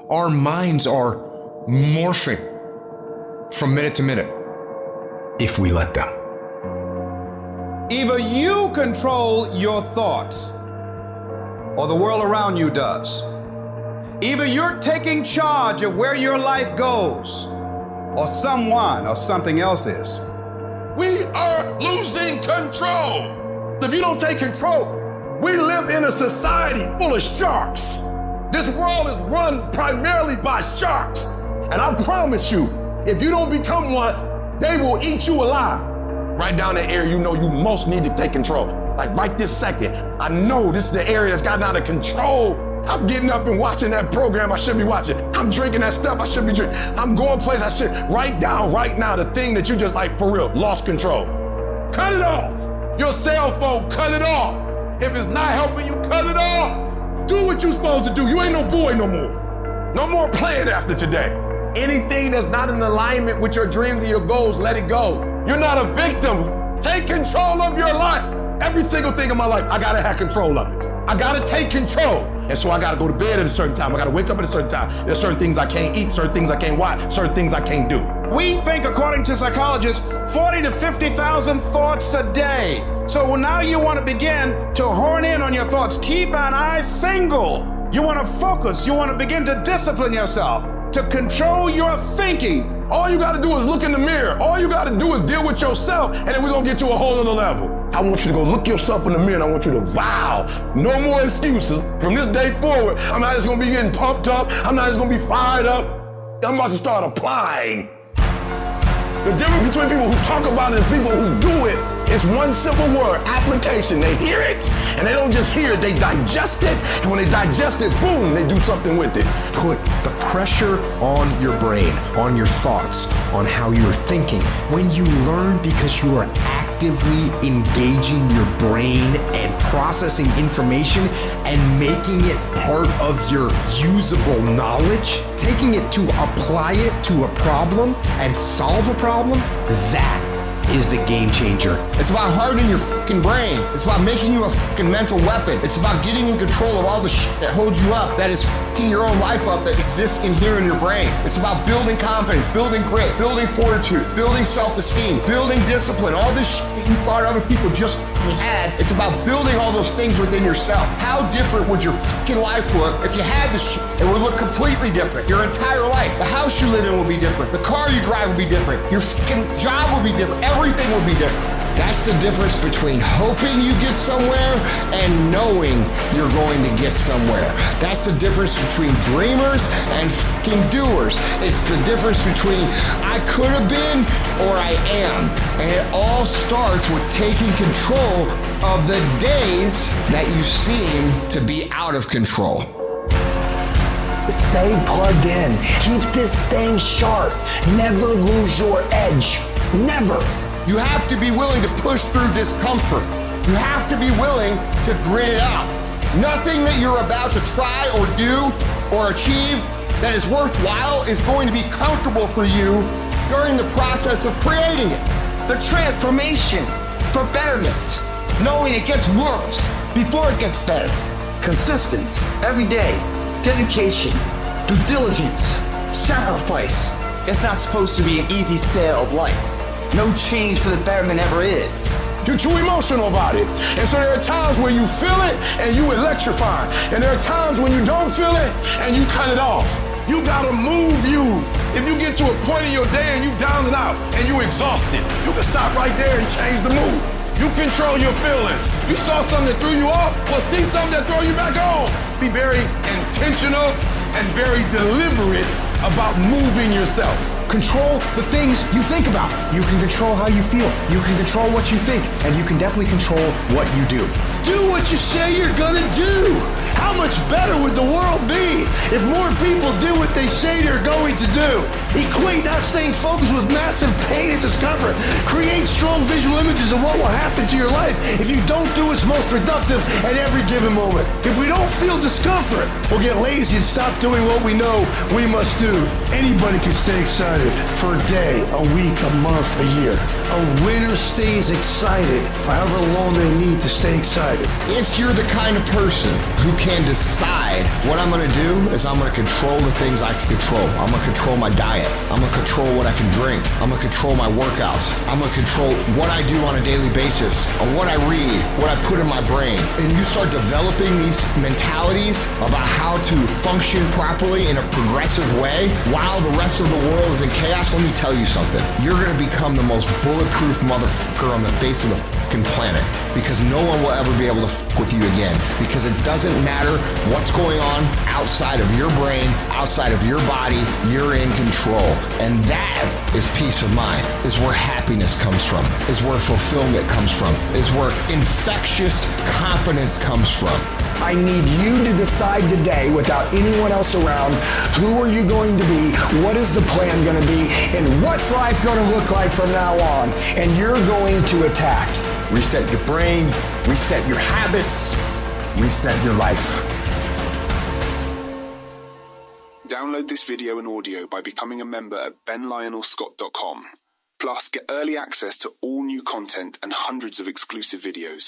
Our minds are morphing from minute to minute if we let them. Either you control your thoughts or the world around you does. Either you're taking charge of where your life goes or someone or something else is. We are losing control. If you don't take control, we live in a society full of sharks. This world is run primarily by sharks. And I promise you, if you don't become one, they will eat you alive. Right down the area you know you most need to take control. Like right this second, I know this is the area that's gotten out of control. I'm getting up and watching that program I should be watching. I'm drinking that stuff I should be drinking. I'm going places I should. Write down right now the thing that you just like for real, lost control. Cut it off. Your cell phone, cut it off. If it's not helping you, cut it off. Do what you're supposed to do. You ain't no boy no more. No more playing after today. Anything that's not in alignment with your dreams and your goals, let it go. You're not a victim. Take control of your life. Every single thing in my life, I gotta have control of it. I gotta take control. And so I gotta go to bed at a certain time. I gotta wake up at a certain time. There's certain things I can't eat, certain things I can't watch, certain things I can't do. We think, according to psychologists, 40 to 50,000 thoughts a day. So now you want to begin to hone in on your thoughts. Keep an eye single. You want to focus. You want to begin to discipline yourself, to control your thinking. All you gotta do is look in the mirror. All you gotta do is deal with yourself, and then we're gonna get to a whole other level. I want you to go look yourself in the mirror, and I want you to vow no more excuses. From this day forward, I'm not just gonna be getting pumped up. I'm not just gonna be fired up. I'm about to start applying. The difference between people who talk about it and people who do it is one simple word, application. They hear it, and they don't just hear it, they digest it, and when they digest it, boom, they do something with it. Put the pressure on your brain, on your thoughts, on how you're thinking. When you learn because you are actively engaging your brain and processing information and making it part of your usable knowledge, taking it to apply it to a problem and solve a problem, that is the game changer. It's about hardening your fucking brain. It's about making you a fucking mental weapon. It's about getting in control of all the shit that holds you up, that is fucking your own life up, that exists in here in your brain. It's about building confidence, building grit, building fortitude, building self-esteem, building discipline, all this shit that you thought other people just fucking had. It's about building all those things within yourself. How different would your fucking life look if you had this shit? It would look completely different. Your entire life. The house you live in would be different. The car you drive would be different. Your fucking job would be different. Everything would be different. That's the difference between hoping you get somewhere and knowing you're going to get somewhere. That's the difference between dreamers and fucking doers. It's the difference between I could have been or I am. And it all starts with taking control of the days that you seem to be out of control. Stay plugged in. Keep this thing sharp. Never lose your edge. Never. You have to be willing to push through discomfort. You have to be willing to grit it out. Nothing that you're about to try or do or achieve that is worthwhile is going to be comfortable for you during the process of creating it. The transformation for betterment. Knowing it gets worse before it gets better. Consistent, every day, dedication, due diligence, sacrifice. It's not supposed to be an easy sail of life. No change for the betterment ever is. You're too emotional about it. And so there are times where you feel it and you electrify. And there are times when you don't feel it and you cut it off. You gotta move you. If you get to a point in your day and you down and out and you exhausted, you can stop right there and change the mood. You control your feelings. You saw something that threw you off, well, see something that throw you back on. Be very intentional and very deliberate about moving yourself. Control the things you think about. You can control how you feel. You can control what you think. And you can definitely control what you do. Do what you say you're gonna do. How much better would the world be if more people did what they say they're going to do? Equate not staying focused with massive pain and discomfort. Create strong visual images of what will happen to your life if you don't do what's most productive at every given moment. If we don't feel discomfort, we'll get lazy and stop doing what we know we must do. Anybody can stay excited for a day, a week, a month, a year. A winner stays excited for however long they need to stay excited. If you're the kind of person who can decide, what I'm gonna do is I'm gonna control the things I can control. I'm gonna control my diet. I'm gonna control what I can drink. I'm gonna control my workouts. I'm gonna control what I do on a daily basis, and what I read, what I put in my brain. And you start developing these mentalities about how to function properly in a progressive way while the rest of the world is in chaos. Let me tell you something. You're gonna become the most bulletproof motherfucker on the face of the fucking planet, because no one will ever be able to fuck with you again, because it doesn't matter what's going on outside of your brain, outside of your body, you're in control. And that is peace of mind, is where happiness comes from, is where fulfillment comes from, is where infectious confidence comes from. I need you to decide today, without anyone else around, who are you going to be, what is the plan going to be, and what's life going to look like from now on. And you're going to attack. Reset your brain, reset your habits, reset your life. Download this video and audio by becoming a member at benlionelscott.com. Plus, get early access to all new content and hundreds of exclusive videos.